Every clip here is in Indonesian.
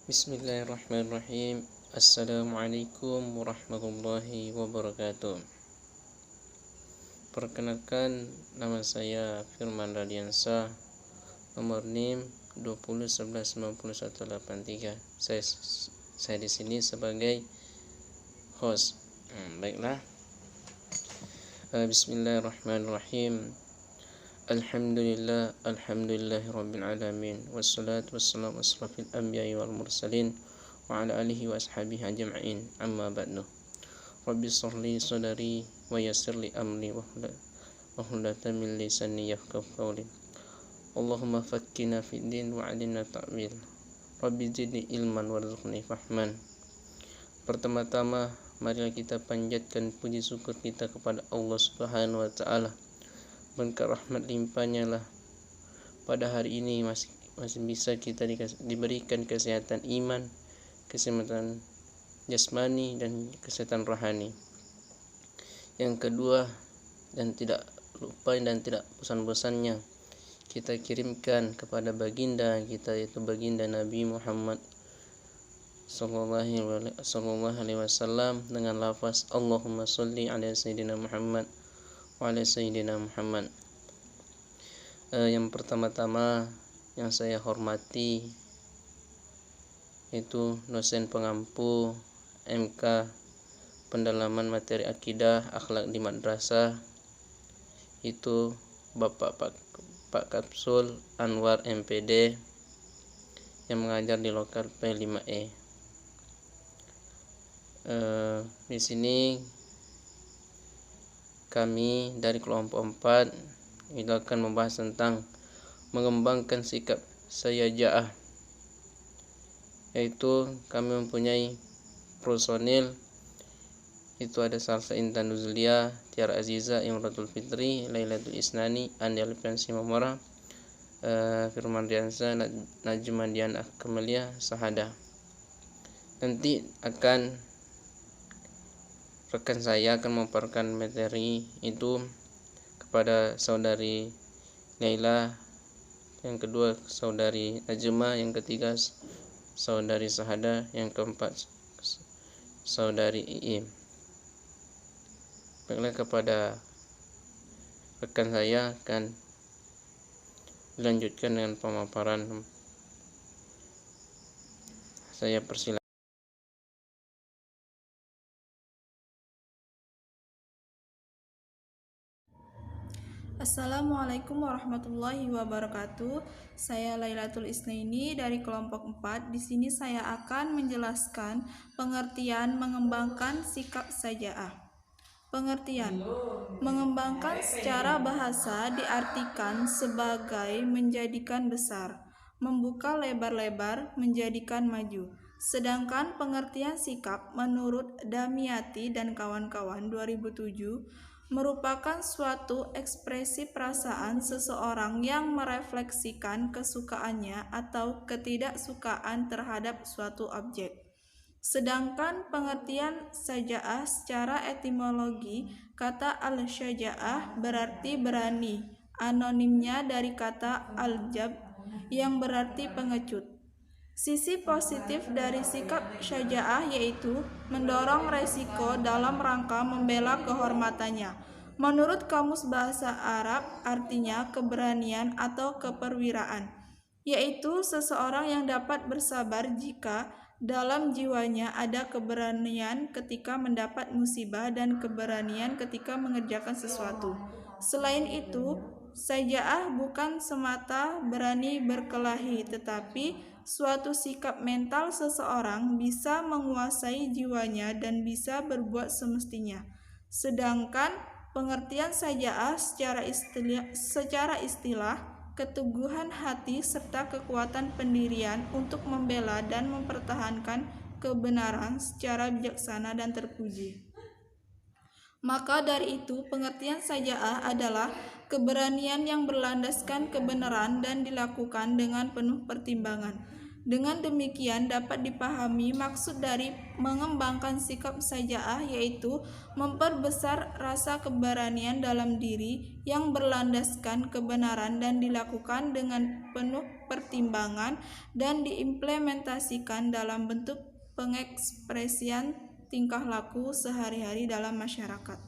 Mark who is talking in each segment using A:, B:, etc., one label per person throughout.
A: Bismillahirrahmanirrahim. Assalamualaikum warahmatullahi wabarakatuh. Perkenalkan, nama saya Firman Radiansyah, nomor NIM 20119183. Saya di sini sebagai host. Baiklah. Bismillahirrahmanirrahim. Alhamdulillahirabbil alamin, wassalatu wassalamu asrafil anbiya'i wal mursalin wa ala alihi wa ashabihi ajma'in, amma ba'du. Rabbi shrahli sadri wa yassir li amri wa hlulatan min lisani yafqahu qawli. Allahumma faqqihna fid din wa 'allimna ta'wil. Rabbi zidni ilman warzuqni fahman. Pertama-tama, marilah kita panjatkan puji syukur kita kepada Allah Subhanahu wa taala. Berkat rahmat limpahnya lah pada hari ini masih bisa kita diberikan kesehatan iman, kesehatan jasmani, dan kesehatan rohani. Yang kedua, dan tidak lupa dan tidak bosan-bosannya kita kirimkan kepada baginda kita, yaitu baginda Nabi Muhammad sallallahu alaihi wasallam dengan lafaz Allahumma sholli ala sayyidina Muhammad wa ala sayyidina Muhammad. Yang pertama-tama yang saya hormati itu dosen pengampu MK pendalaman materi akidah akhlak di madrasah, itu Bapak Pak Kapsul Anwar MPD yang mengajar di lokal P5E. Di sini kami dari kelompok 4 itu akan membahas tentang mengembangkan sikap syaja'ah, yaitu kami mempunyai personil, itu ada Salsa Intan Nuzlia, Tiara Aziza, Imratul Fitri, Lailatul Isnani, Andi Alfiansi Mamora, Firman Radiansyah, Najma Dian Akmalia Sahada. Nanti akan rekan saya akan memaparkan materi itu kepada saudari Laila, yang kedua saudari Najma, yang ketiga saudari Sahada, yang keempat saudari Iim. Baiklah, kepada rekan saya akan dilanjutkan dengan pemaparan. Saya persilakan.
B: Assalamualaikum warahmatullahi wabarakatuh. Saya Lailatul Isnaini dari kelompok 4. Di sini saya akan menjelaskan pengertian mengembangkan sikap syaja'ah. Pengertian: mengembangkan secara bahasa diartikan sebagai menjadikan besar, membuka lebar-lebar, menjadikan maju. Sedangkan pengertian sikap menurut Damyati dan kawan-kawan 2007 merupakan suatu ekspresi perasaan seseorang yang merefleksikan kesukaannya atau ketidaksukaan terhadap suatu objek. Sedangkan pengertian syaja'ah secara etimologi, kata al-syaja'ah berarti berani, anonimnya dari kata al-jab yang berarti pengecut. Sisi positif dari sikap syaja'ah yaitu mendorong resiko dalam rangka membela kehormatannya. Menurut Kamus Bahasa Arab, artinya keberanian atau keperwiraan, yaitu seseorang yang dapat bersabar jika dalam jiwanya ada keberanian ketika mendapat musibah dan keberanian ketika mengerjakan sesuatu. Selain itu, syaja'ah bukan semata berani berkelahi, tetapi suatu sikap mental seseorang bisa menguasai jiwanya dan bisa berbuat semestinya. Sedangkan pengertian syaja'ah secara istilah keteguhan hati serta kekuatan pendirian untuk membela dan mempertahankan kebenaran secara bijaksana dan terpuji. Maka dari itu, pengertian syaja'ah adalah keberanian yang berlandaskan kebenaran dan dilakukan dengan penuh pertimbangan. Dengan demikian dapat dipahami maksud dari mengembangkan sikap saja'ah, yaitu memperbesar rasa keberanian dalam diri yang berlandaskan kebenaran dan dilakukan dengan penuh pertimbangan dan diimplementasikan dalam bentuk pengekspresian tingkah laku sehari-hari dalam masyarakat.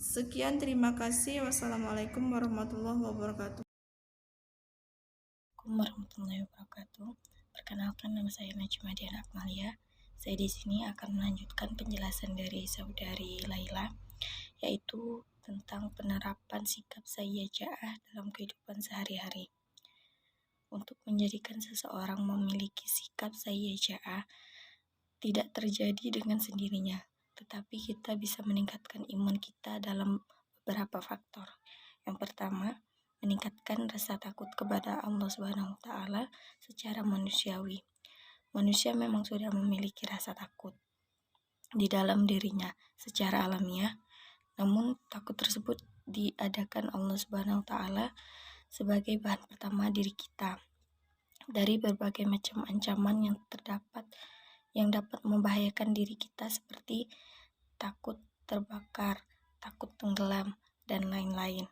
B: Sekian, terima kasih. Wassalamualaikum warahmatullahi wabarakatuh.
C: Assalamualaikum warahmatullahi wabarakatuh. Perkenalkan, nama saya Najma Diana Akmalia. Saya di sini akan melanjutkan penjelasan dari saudari Laila, yaitu tentang penerapan sikap saja'ah dalam kehidupan sehari-hari. Untuk menjadikan seseorang memiliki sikap saja'ah tidak terjadi dengan sendirinya, tetapi kita bisa meningkatkan iman kita dalam beberapa faktor. Yang pertama, meningkatkan rasa takut kepada Allah Subhanahu wa Ta'ala secara manusiawi. Manusia memang sudah memiliki rasa takut di dalam dirinya secara alamiah, namun takut tersebut diadakan Allah Subhanahu wa Ta'ala sebagai bahan pertama diri kita dari berbagai macam ancaman yang dapat membahayakan diri kita, seperti takut terbakar, takut tenggelam, dan lain-lain.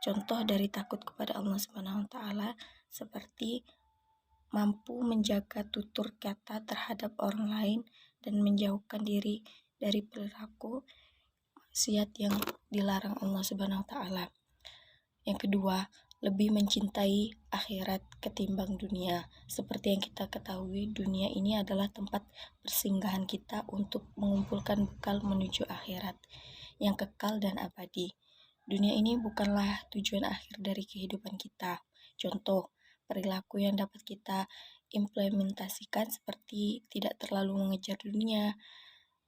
C: Contoh dari takut kepada Allah Subhanahu wa Ta'ala seperti mampu menjaga tutur kata terhadap orang lain dan menjauhkan diri dari perilaku maksiat yang dilarang Allah Subhanahu wa Ta'ala. Yang kedua, lebih mencintai akhirat ketimbang dunia. Seperti yang kita ketahui, dunia ini adalah tempat persinggahan kita untuk mengumpulkan bekal menuju akhirat yang kekal dan abadi. Dunia ini bukanlah tujuan akhir dari kehidupan kita. Contoh, perilaku yang dapat kita implementasikan seperti tidak terlalu mengejar dunia,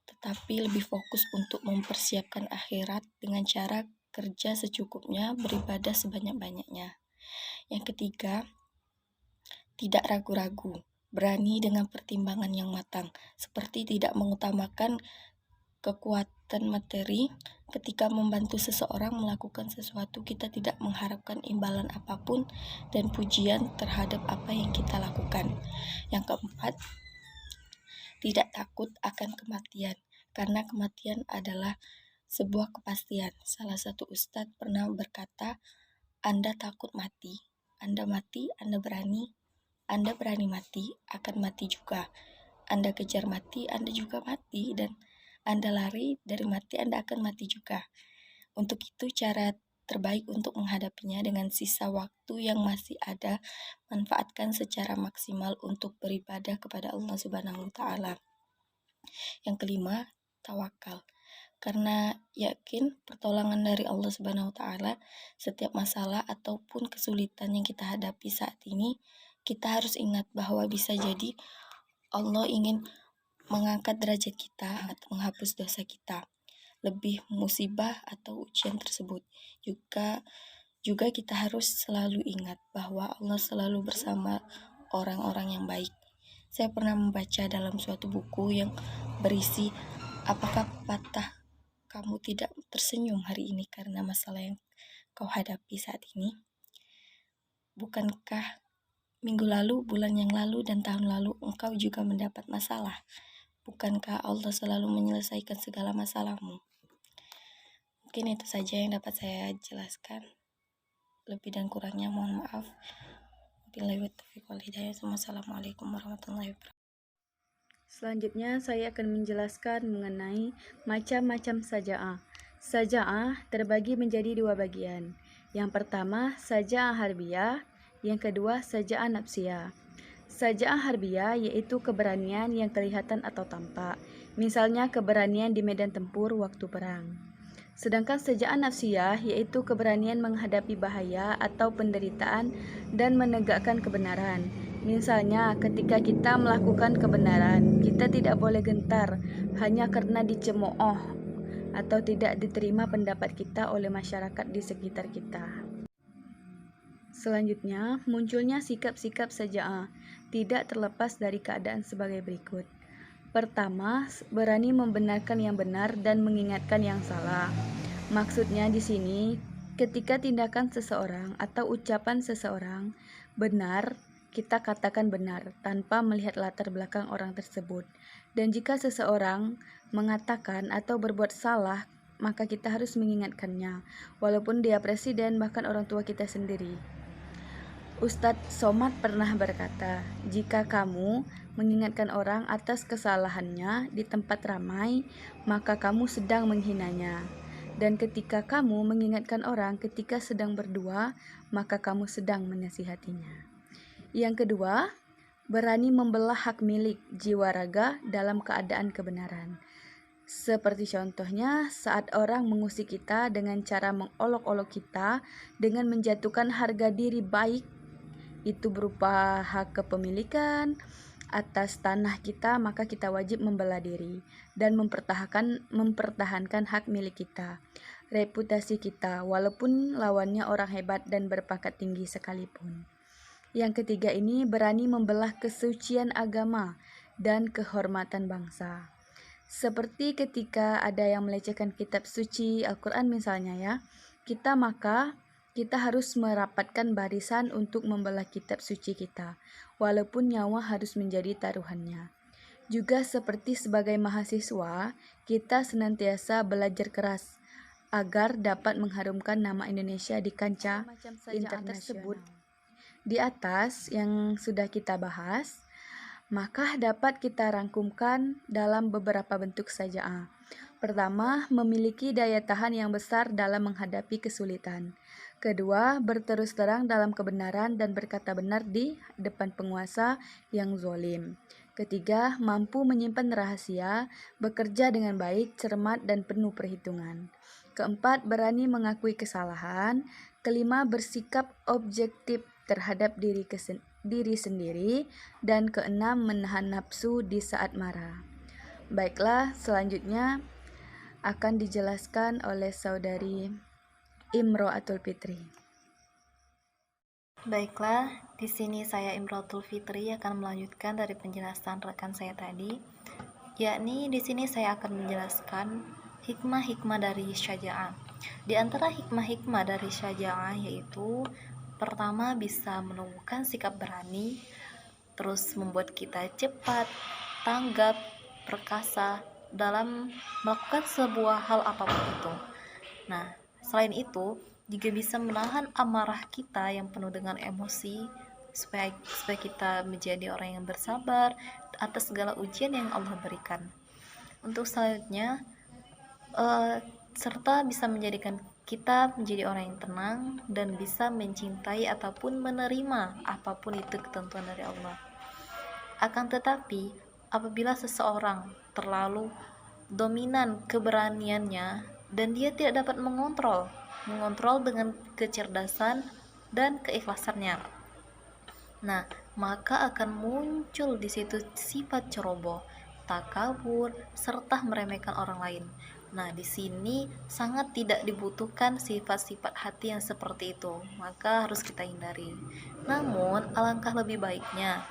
C: tetapi lebih fokus untuk mempersiapkan akhirat dengan cara kerja secukupnya, beribadah sebanyak-banyaknya. Yang ketiga, tidak ragu-ragu, berani dengan pertimbangan yang matang, seperti tidak mengutamakan kekuatan materi. Ketika membantu seseorang melakukan sesuatu, kita tidak mengharapkan imbalan apapun dan pujian terhadap apa yang kita lakukan. Yang keempat, tidak takut akan kematian, karena kematian adalah sebuah kepastian. Salah satu ustadz pernah berkata, Anda takut mati, Anda mati, Anda berani mati, akan mati juga. Anda kejar mati, Anda juga mati, dan Anda lari dari mati, Anda akan mati juga. Untuk itu, cara terbaik untuk menghadapinya dengan sisa waktu yang masih ada, manfaatkan secara maksimal untuk beribadah kepada Allah Subhanahu wa Ta'ala. Yang kelima, tawakal. Karena yakin pertolongan dari Allah Subhanahu wa Ta'ala, setiap masalah ataupun kesulitan yang kita hadapi saat ini, kita harus ingat bahwa bisa jadi Allah ingin mengangkat derajat kita atau menghapus dosa kita. Lebih musibah atau ujian tersebut, juga kita harus selalu ingat bahwa Allah selalu bersama orang-orang yang baik. Saya pernah membaca dalam suatu buku yang berisi, apakah patah kamu tidak tersenyum hari ini karena masalah yang kau hadapi saat ini? Bukankah minggu lalu, bulan yang lalu, dan tahun lalu engkau juga mendapat masalah? Bukankah Allah selalu menyelesaikan segala masalahmu? Mungkin itu saja yang dapat saya jelaskan. Lebih dan kurangnya mohon maaf. Wabillahi taufiq wal hidayah. Wassalamualaikum warahmatullahi wabarakatuh.
D: Selanjutnya saya akan menjelaskan mengenai macam-macam saja'ah. Saja'ah terbagi menjadi dua bagian. Yang pertama, saja'ah harbiyah. Yang kedua, saja'ah nafsiyah. Saja'ah harbiyah yaitu keberanian yang kelihatan atau tampak. Misalnya keberanian di medan tempur waktu perang. Sedangkan saja'ah nafsiyah yaitu keberanian menghadapi bahaya atau penderitaan dan menegakkan kebenaran. Misalnya ketika kita melakukan kebenaran, kita tidak boleh gentar hanya karena dicemooh atau tidak diterima pendapat kita oleh masyarakat di sekitar kita. Selanjutnya, munculnya sikap-sikap saja'ah tidak terlepas dari keadaan sebagai berikut. Pertama, berani membenarkan yang benar dan mengingatkan yang salah. Maksudnya di sini, ketika tindakan seseorang atau ucapan seseorang benar, kita katakan benar tanpa melihat latar belakang orang tersebut. Dan jika seseorang mengatakan atau berbuat salah, maka kita harus mengingatkannya, walaupun dia presiden, bahkan orang tua kita sendiri. Ustadz Somad pernah berkata, jika kamu mengingatkan orang atas kesalahannya di tempat ramai, maka kamu sedang menghinanya. Dan ketika kamu mengingatkan orang ketika sedang berdua, maka kamu sedang menasihatinya. Yang kedua, berani membelah hak milik jiwa raga dalam keadaan kebenaran. Seperti contohnya saat orang mengusik kita dengan cara mengolok-olok kita dengan menjatuhkan harga diri baik, itu berupa hak kepemilikan atas tanah kita, maka kita wajib membela diri dan mempertahankan hak milik kita, reputasi kita, walaupun lawannya orang hebat dan berpangkat tinggi sekalipun. Yang ketiga ini berani membelah kesucian agama dan kehormatan bangsa. Seperti ketika ada yang melecehkan kitab suci Al-Quran misalnya ya, kita harus merapatkan barisan untuk membelah kitab suci kita, walaupun nyawa harus menjadi taruhannya. Juga seperti sebagai mahasiswa, kita senantiasa belajar keras agar dapat mengharumkan nama Indonesia di kancah internasional. Di atas yang sudah kita bahas, maka dapat kita rangkumkan dalam beberapa bentuk saja'ah. Pertama, memiliki daya tahan yang besar dalam menghadapi kesulitan. Kedua, berterus terang dalam kebenaran dan berkata benar di depan penguasa yang zalim. Ketiga, mampu menyimpan rahasia, bekerja dengan baik, cermat, dan penuh perhitungan. Keempat, berani mengakui kesalahan. Kelima, bersikap objektif terhadap diri sendiri. Dan keenam, menahan nafsu di saat marah. Baiklah, selanjutnya akan dijelaskan oleh saudari Imro'atul Fitri.
C: Baiklah, di sini saya Imro'atul Fitri akan melanjutkan dari penjelasan rekan saya tadi, yakni di sini saya akan menjelaskan hikmah-hikmah dari syaja'ah. Di antara hikmah-hikmah dari syaja'ah yaitu pertama, bisa menumbuhkan sikap berani, terus membuat kita cepat, tanggap, perkasa dalam melakukan sebuah hal apapun itu. Nah, selain itu, juga bisa menahan amarah kita yang penuh dengan emosi, supaya kita menjadi orang yang bersabar atas segala ujian yang Allah berikan. Untuk selanjutnya, serta bisa menjadikan kita menjadi orang yang tenang dan bisa mencintai ataupun menerima apapun itu ketentuan dari Allah. Akan tetapi, apabila seseorang terlalu dominan keberaniannya dan dia tidak dapat mengontrol dengan kecerdasan dan keikhlasannya, nah maka akan muncul di situ sifat ceroboh, takabur, serta meremehkan orang lain. Nah, di sini sangat tidak dibutuhkan sifat-sifat hati yang seperti itu, maka harus kita hindari. Namun, alangkah lebih baiknya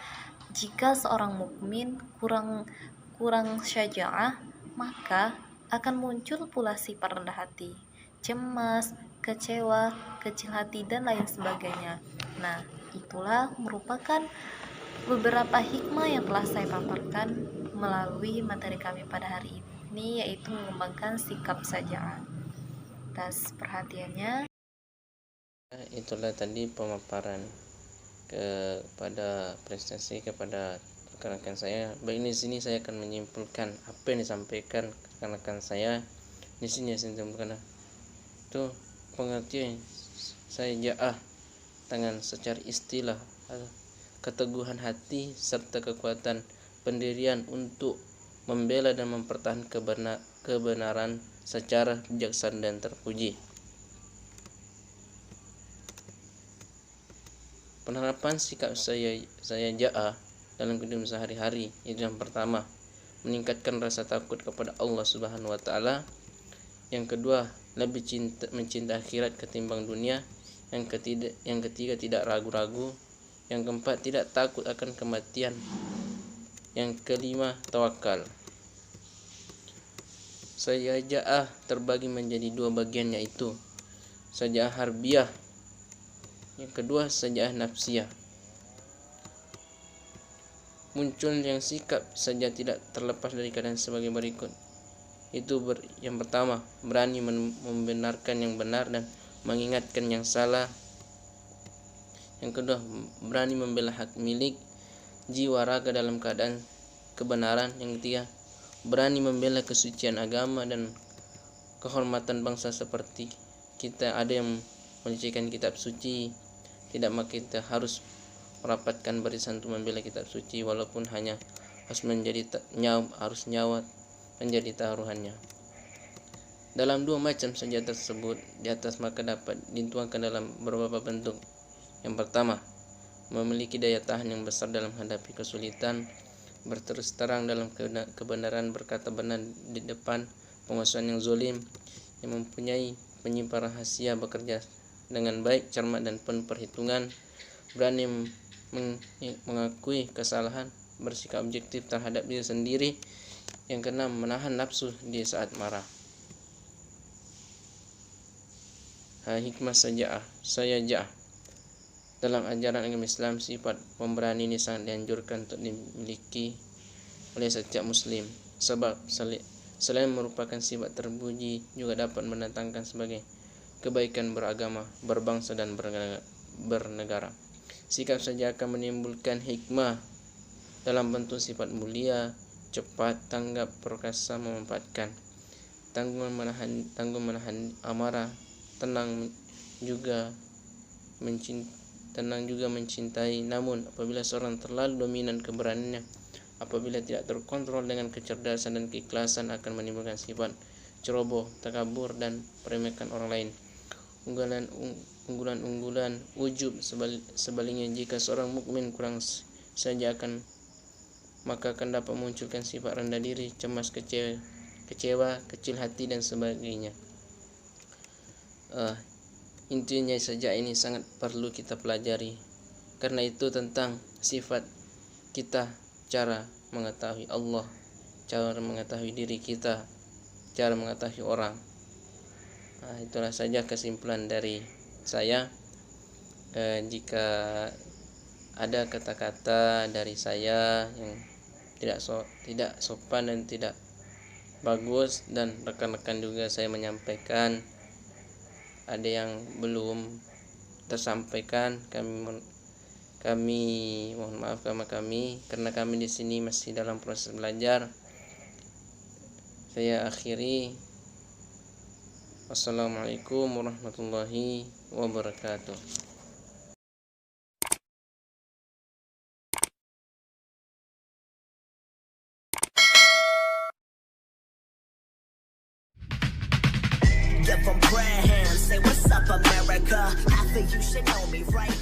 C: jika seorang mukmin kurang syaja'ah, maka akan muncul pula sifat rendah hati, cemas, kecewa, kecil hati, dan lain sebagainya. Nah, itulah merupakan beberapa hikmah yang telah saya paparkan melalui materi kami pada hari ini, yaitu mengembangkan sikap saja'ah. Atas perhatiannya.
A: Itulah tadi pemaparan kepada prestasi kepada rekan-rekan saya. Baik, di sini saya akan menyimpulkan apa yang disampaikan rekan-rekan saya. Di sini saya simpulkan itu pengertian saja'ah dengan secara istilah keteguhan hati serta kekuatan pendirian untuk membela dan mempertahankan kebenaran secara bijaksana dan terpuji. Penerapan sikap saja'ah dalam kehidupan sehari-hari itu yang pertama, meningkatkan rasa takut kepada Allah Subhanahu wa taala. Yang kedua, lebih mencintai akhirat ketimbang dunia. Yang ketiga, tidak ragu-ragu. Yang keempat, tidak takut akan kematian. Yang kelima, tawakal. Saja'ah terbagi menjadi dua bagian, yaitu saja'ah harbiyah, yang kedua saja'ah nafsiyah. muncul yang sikap saja tidak terlepas dari keadaan sebagai berikut. Yang pertama, berani membenarkan yang benar dan mengingatkan yang salah. Yang kedua, berani membela hak milik jiwa raga dalam keadaan kebenaran. Yang ketiga, berani membela kesucian agama dan kehormatan bangsa seperti kita ada yang melecehkan kitab suci, tidak maka kita harus merapatkan barisan untuk membela kitab suci walaupun hanya harus nyawa menjadi taruhannya. Dalam dua macam senjata tersebut di atas maka dapat dituangkan dalam beberapa bentuk. Yang pertama, memiliki daya tahan yang besar dalam menghadapi kesulitan, berterus terang dalam kebenaran, berkata benar di depan penguasaan yang zalim, yang mempunyai penyimpan rahasia, bekerja dengan baik, cermat dan penuh perhitungan, berani mengakui kesalahan, bersikap objektif terhadap diri sendiri. Yang keenam, menahan nafsu di saat marah. Hikmah saja'ah. Dalam ajaran agama Islam, sifat pemberani ini sangat dianjurkan untuk dimiliki oleh setiap muslim, sebab selain merupakan sifat terpuji juga dapat mendatangkan sebagai kebaikan beragama, berbangsa dan bernegara. Sikap saja'ah akan menimbulkan hikmah dalam bentuk sifat mulia, cepat, tanggap, perkasa, memanfaatkan, tangguh menahan amarah, tenang juga mencintai. Namun apabila seorang terlalu dominan keberaniannya, apabila tidak terkontrol dengan kecerdasan dan keikhlasan, akan menimbulkan sifat ceroboh, takabur dan meremehkan orang lain, unggulan, ujub. Sebaliknya, jika seorang mukmin kurang saja maka akan dapat memunculkan sifat rendah diri, cemas, kecewa, kecil hati dan sebagainya. Intinya saja ini sangat perlu kita pelajari. Karena itu tentang sifat kita, cara mengetahui Allah, cara mengetahui diri kita, cara mengetahui orang. Itulah saja kesimpulan dari saya. Jika ada kata-kata dari saya yang tidak sopan dan tidak bagus, dan rekan-rekan juga saya menyampaikan ada yang belum tersampaikan, kami mohon maaf karena kami di sini masih dalam proses belajar. Saya akhiri. Wassalamualaikum warahmatullahi wabarakatuh.
E: Give 'em prayer hands, say what's up America. Half of you should know me, right?